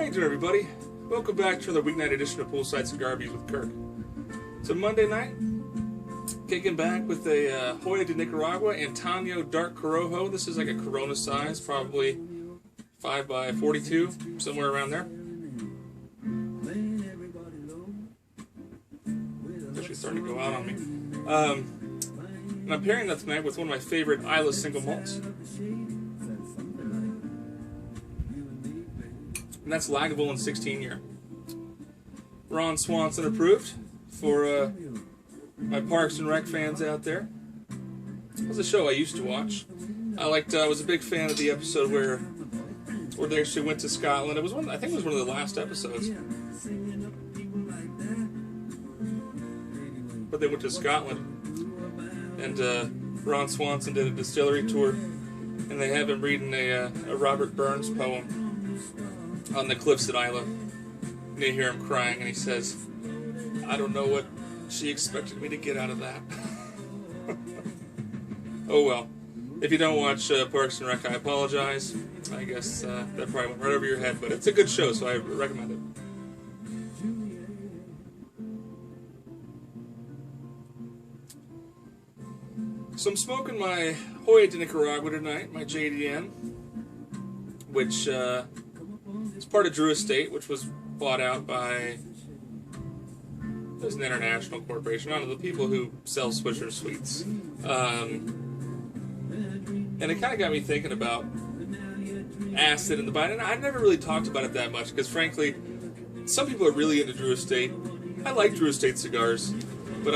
you doing, everybody? Welcome back to another weeknight edition of Poolside Cigar Reviews with Kirk. It's a Monday night, kicking back with a Joya de Nicaragua Antano Dark Corojo. This is like a Corona size, probably 5 by 42, somewhere around there. Actually starting to go out on me. And I'm pairing that tonight with one of my favorite Isla single malts. And that's Lagavulin 16 year. Ron Swanson approved for my Parks and Rec fans out there. It was a show I used to watch. I was a big fan of the episode where they actually went to Scotland. It was I think it was one of the last episodes. But they went to Scotland, and Ron Swanson did a distillery tour, and they have him reading a Robert Burns poem on the cliffs at Isla. And you hear him crying, and he says, "I don't know what she expected me to get out of that." Oh well. If you don't watch Parks and Rec, I apologize. I guess that probably went right over your head, but it's a good show, so I recommend it. So I'm smoking my Joya de Nicaragua tonight, my JDN, which is part of Drew Estate, which was bought out by, there's an international corporation, I don't know, the people who sell Swisher Sweets. And it kind of got me thinking about acid and the bite, and I never really talked about it that much, because frankly, some people are really into Drew Estate. I like Drew Estate cigars, but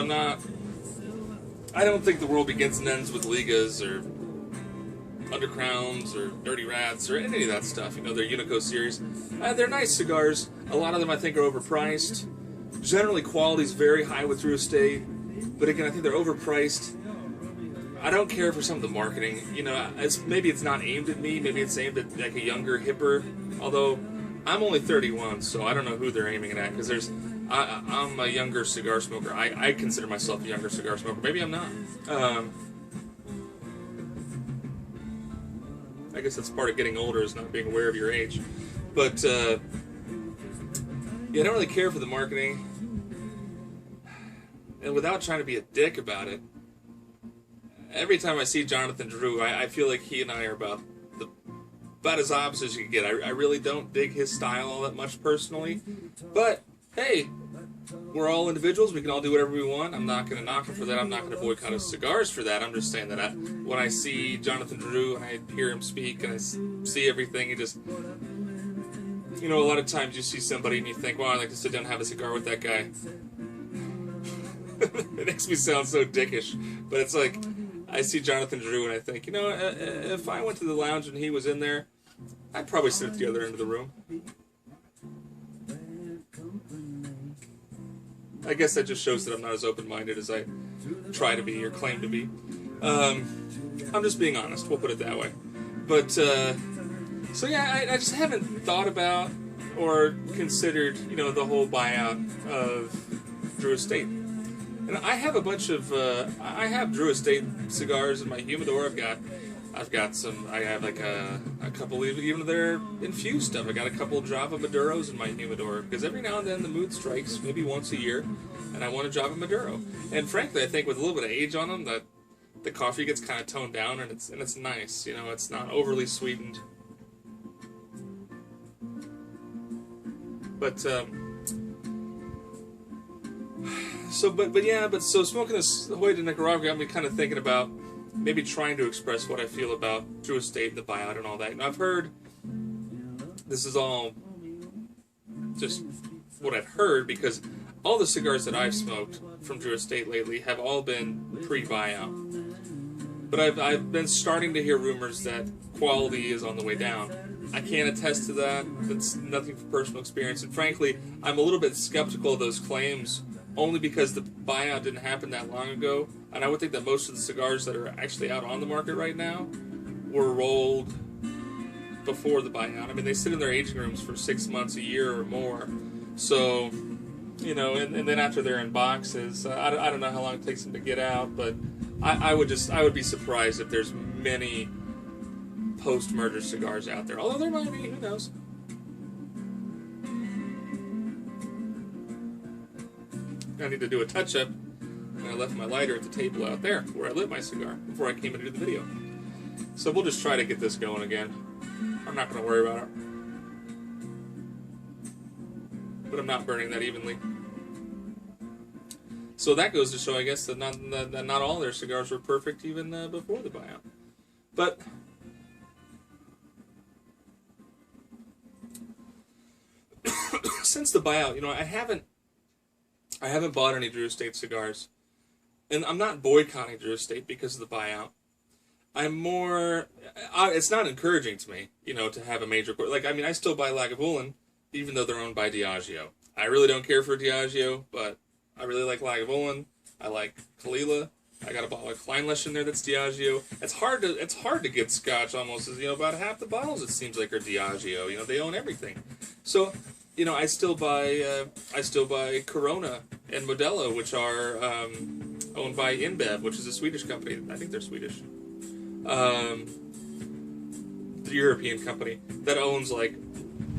I don't think the world begins and ends with Ligas or Undercrowns or Dirty Rats or any of that stuff. You know, their Unico series. They're nice cigars. A lot of them I think are overpriced. Generally, quality's very high with Drew Estate, but again, I think they're overpriced. I don't care for some of the marketing. You know, maybe it's not aimed at me. Maybe it's aimed at like a younger, hipper. Although I'm only 31, so I don't know who they're aiming it at, because I'm a younger cigar smoker. I consider myself a younger cigar smoker. Maybe I'm not. I guess that's part of getting older, is not being aware of your age. But, yeah, I don't really care for the marketing. And without trying to be a dick about it, every time I see Jonathan Drew, I feel like he and I are about as opposite as you can get. I really don't dig his style all that much personally. But, hey, we're all individuals. We can all do whatever we want. I'm not going to knock him for that. I'm not going to boycott his cigars for that. I'm just saying that when I see Jonathan Drew and I hear him speak and I see everything, he just, you know, a lot of times you see somebody and you think, wow, I'd like to sit down and have a cigar with that guy. It makes me sound so dickish. But it's like, I see Jonathan Drew and I think, you know, if I went to the lounge and he was in there, I'd probably sit at the other end of the room. I guess that just shows that I'm not as open-minded as I try to be or claim to be. I'm just being honest, we'll put it that way. But, so yeah, I just haven't thought about or considered, you know, the whole buyout of Drew Estate. And I have a bunch of, I have Drew Estate cigars in my humidor. I've got some, I have like a couple even their infused stuff. I got a couple Java Maduros in my humidor, because every now and then the mood strikes, maybe once a year, and I want a Java Maduro. And frankly, I think with a little bit of age on them, that the coffee gets kind of toned down, and it's nice. You know, it's not overly sweetened. But so smoking this Joya de Nicaragua got me kind of thinking about maybe trying to express what I feel about Drew Estate, the buyout, and all that. And I've heard, this is all just what I've heard, because all the cigars that I've smoked from Drew Estate lately have all been pre-buyout. But I've been starting to hear rumors that quality is on the way down. I can't attest to that. That's nothing from personal experience. And frankly, I'm a little bit skeptical of those claims, only because the buyout didn't happen that long ago, and I would think that most of the cigars that are actually out on the market right now were rolled before the buyout. I mean, they sit in their aging rooms for 6 months, a year, or more. So, you know, and then after they're in boxes, I don't know how long it takes them to get out, but I would be surprised if there's many post-merger cigars out there. Although there might be, who knows? I need to do a touch-up, and I left my lighter at the table out there where I lit my cigar before I came in to do the video. So we'll just try to get this going again. I'm not going to worry about it. But I'm not burning that evenly. So that goes to show, I guess, that not all their cigars were perfect even before the buyout. But since the buyout, you know, I haven't bought any Drew Estate cigars, and I'm not boycotting Drew Estate because of the buyout. I'm more, it's not encouraging to me, you know, to have a major, like, I mean, I still buy Lagavulin, even though they're owned by Diageo. I really don't care for Diageo, but I really like Lagavulin. I like Kalila. I got a bottle of Kleinlich in there that's Diageo. It's hard to get Scotch almost, you know, about half the bottles it seems like are Diageo. You know, they own everything. So, you know, I still buy Corona and Modelo, which are owned by InBev, which is a Swedish company. I think they're Swedish. The European company that owns like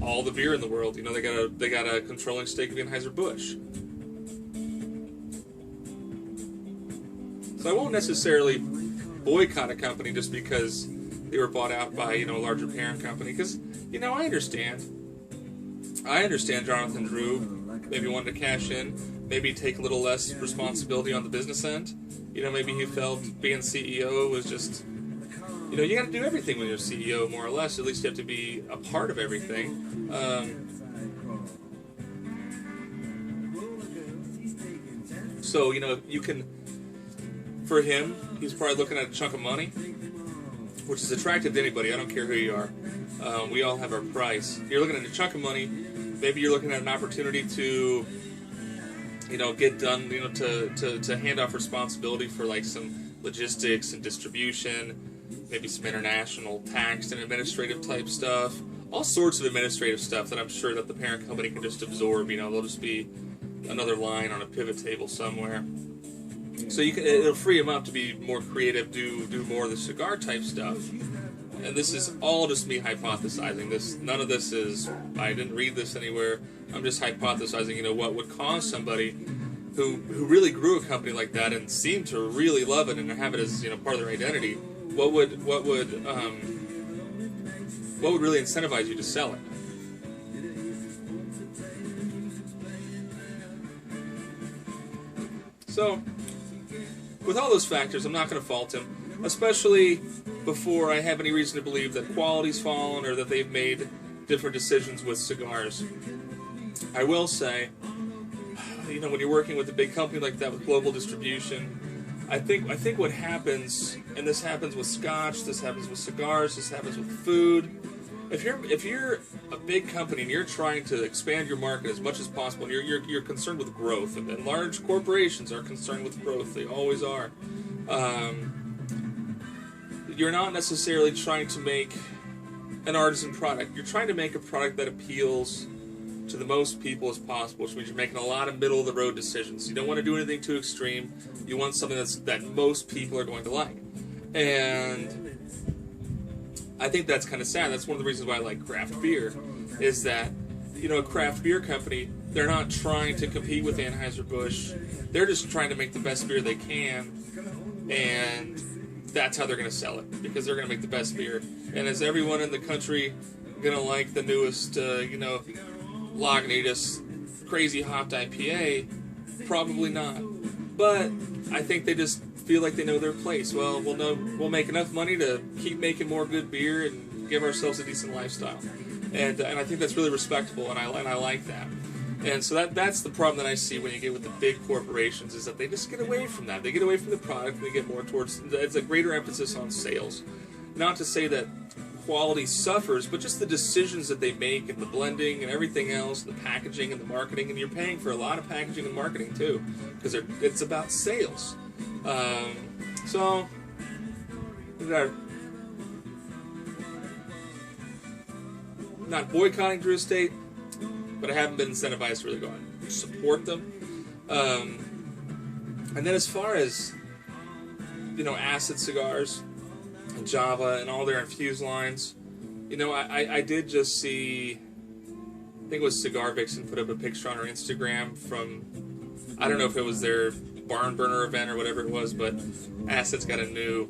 all the beer in the world. You know, they got a controlling stake of Anheuser-Busch. So I won't necessarily boycott a company just because they were bought out by, you know, a larger parent company. Because, you know, I understand Jonathan Drew maybe wanted to cash in, maybe take a little less responsibility on the business end. You know, maybe he felt being CEO was just, you know, you got to do everything when you're CEO, more or less. At least you have to be a part of everything. So, you know, you can, for him, he's probably looking at a chunk of money, which is attractive to anybody. I don't care who you are. We all have our price. You're looking at a chunk of money. Maybe you're looking at an opportunity to, you know, get done, you know, to hand off responsibility for like some logistics and distribution, maybe some international tax and administrative type stuff, all sorts of administrative stuff that I'm sure that the parent company can just absorb. You know, there'll just be another line on a pivot table somewhere. So it'll free him up to be more creative, do more of the cigar type stuff. And this is all just me hypothesizing. None of this is, I didn't read this anywhere. I'm just hypothesizing, you know, what would cause somebody who really grew a company like that and seemed to really love it and have it as, you know, part of their identity. What would really incentivize you to sell it? So, with all those factors, I'm not going to fault him, especially before I have any reason to believe that quality's fallen or that they've made different decisions with cigars. I will say, you know, when you're working with a big company like that with global distribution, I think what happens, and this happens with Scotch, this happens with cigars, this happens with food. If you're a big company and you're trying to expand your market as much as possible, and you're concerned with growth, and large corporations are concerned with growth, they always are. You're not necessarily trying to make an artisan product. You're trying to make a product that appeals to the most people as possible, which means you're making a lot of middle-of-the-road decisions. You don't want to do anything too extreme. You want something that most people are going to like. And I think that's kind of sad. That's one of the reasons why I like craft beer, is that, you know, a craft beer company, they're not trying to compete with Anheuser-Busch. They're just trying to make the best beer they can, and that's how they're going to sell it, because they're going to make the best beer. And is everyone in the country going to like the newest, you know, Lagunitas crazy hopped IPA? Probably not. But I think they just feel like they know their place. Well, we'll make enough money to keep making more good beer and give ourselves a decent lifestyle. And I think that's really respectable, and I like that. And so that's the problem that I see when you get with the big corporations, is that they just get away from that. They get away from the product, and they get more towards, it's a greater emphasis on sales. Not to say that quality suffers, but just the decisions that they make and the blending and everything else, the packaging and the marketing, and you're paying for a lot of packaging and marketing too, because it's about sales. So, not boycotting Drew Estate, but I haven't been incentivized to really go out and support them. And then as far as, you know, acid cigars and Java and all their infused lines, you know, I did just see, I think it was Cigar Vixen put up a picture on her Instagram from I don't know if it was their barn burner event or whatever it was, but Acid's got a new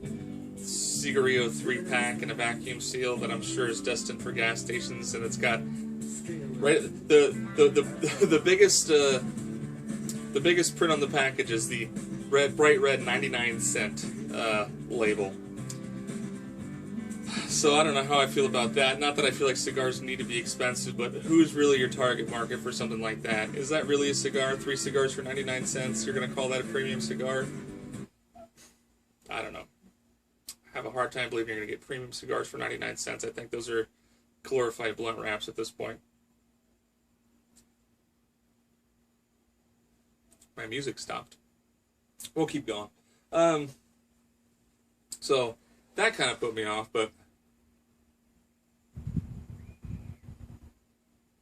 Cigarillo 3-pack in a vacuum seal that I'm sure is destined for gas stations, and it's got the biggest print on the package is the bright red 99-cent label. So I don't know how I feel about that. Not that I feel like cigars need to be expensive, but who's really your target market for something like that? Is that really a cigar? 3 cigars for 99 cents? You're going to call that a premium cigar? I don't know. I have a hard time believing you're going to get premium cigars for 99 cents. I think those are glorified blunt wraps at this point. My music stopped. We'll keep going. So that kind of put me off, but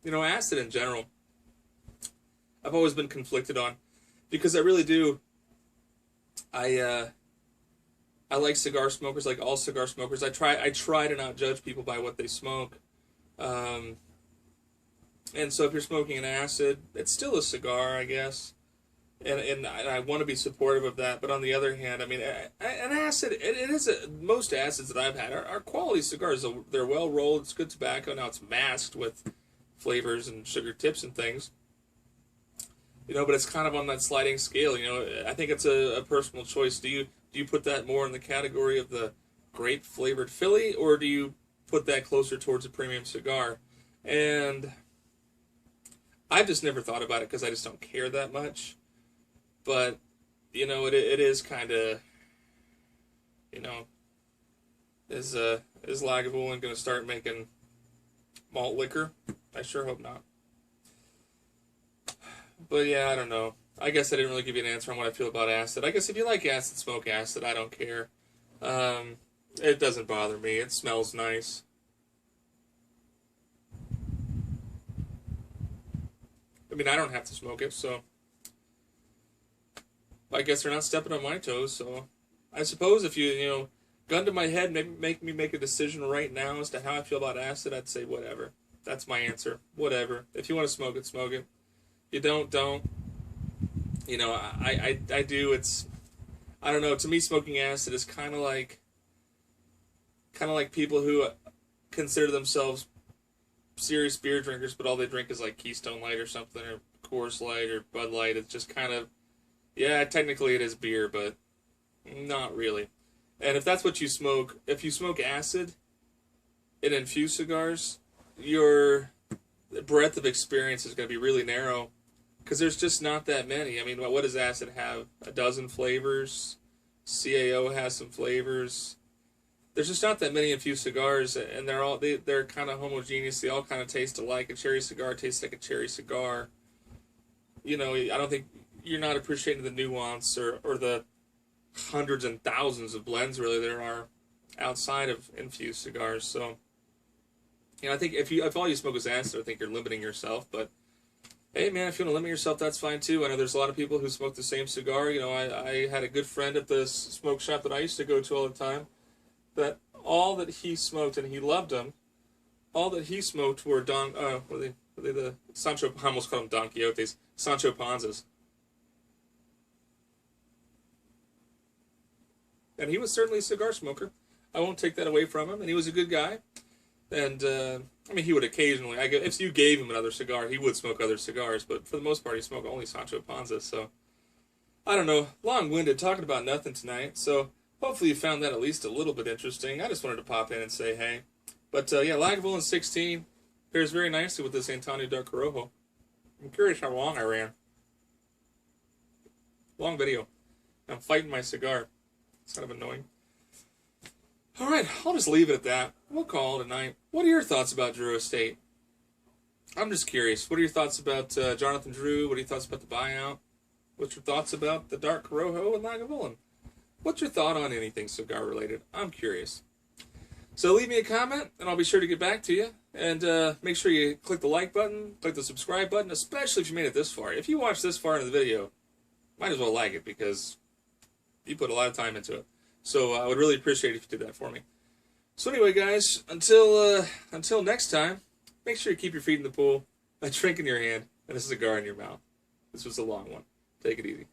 you know, acid in general, I've always been conflicted on, because I really do. I like cigar smokers, like all cigar smokers. I try to not judge people by what they smoke. And so if you're smoking an acid, it's still a cigar, I guess. And I want to be supportive of that. But on the other hand, I mean, an acid, it is most acids that I've had are quality cigars. They're well rolled. It's good tobacco. Now it's masked with flavors and sugar tips and things. You know, but it's kind of on that sliding scale. You know, I think it's a personal choice. Do you put that more in the category of the grape flavored Philly, or do you put that closer towards a premium cigar? And I've just never thought about it because I just don't care that much. But you know, it is kind of, you know, is Lagavulin going to start making malt liquor? I sure hope not. But yeah, I don't know. I guess I didn't really give you an answer on what I feel about acid. I guess if you like acid, smoke acid. I don't care. It doesn't bother me. It smells nice. I mean, I don't have to smoke it, so I guess they're not stepping on my toes. So I suppose if you gun to my head, maybe make me make a decision right now as to how I feel about acid, I'd say whatever. That's my answer. Whatever. If you want to smoke it, smoke it. You don't. You know, I do. It's, I don't know. To me, smoking acid is kind of like people who consider themselves serious beer drinkers, but all they drink is like Keystone Light or something, or Coors Light or Bud Light. It's just kind of, yeah, technically it is beer, but not really. And if that's what you smoke, if you smoke acid in infused cigars, your breadth of experience is going to be really narrow, because there's just not that many. I mean, what does acid have? A dozen flavors. CAO has some flavors. There's just not that many infused cigars, and they're kind of homogeneous. They all kind of taste alike. A cherry cigar tastes like a cherry cigar. You know, I don't think you're not appreciating the nuance or the hundreds and thousands of blends really there are outside of infused cigars. So, you know, I think if all you smoke is acid, I think you're limiting yourself. But hey, man, if you want to limit yourself, that's fine too. I know there's a lot of people who smoke the same cigar. You know, I had a good friend at the smoke shop that I used to go to all the time, that all that he smoked, and he loved them, all that he smoked were the Sancho, I almost call them Don Quixotes, Sancho Panzas. And he was certainly a cigar smoker. I won't take that away from him, and he was a good guy. And, I mean, he would occasionally, if you gave him another cigar, he would smoke other cigars, but for the most part, he smoked only Sancho Panza. So, I don't know, long-winded, talking about nothing tonight. So, hopefully you found that at least a little bit interesting. I just wanted to pop in and say hey. But, yeah, Lagavulin 16 pairs very nicely with this Antano Dark Corojo. I'm curious how long I ran. Long video. I'm fighting my cigar. It's kind of annoying. All right, I'll just leave it at that. We'll call it a night. What are your thoughts about Drew Estate? I'm just curious. What are your thoughts about Jonathan Drew? What are your thoughts about the buyout? What's your thoughts about the Dark Corojo and Lagavulin? What's your thought on anything cigar related? I'm curious. So leave me a comment, and I'll be sure to get back to you. And make sure you click the like button, click the subscribe button, especially if you made it this far. If you watched this far into the video, might as well like it, because you put a lot of time into it. So I would really appreciate it if you did that for me. So anyway, guys, until next time, make sure you keep your feet in the pool, a drink in your hand, and a cigar in your mouth. This was a long one. Take it easy.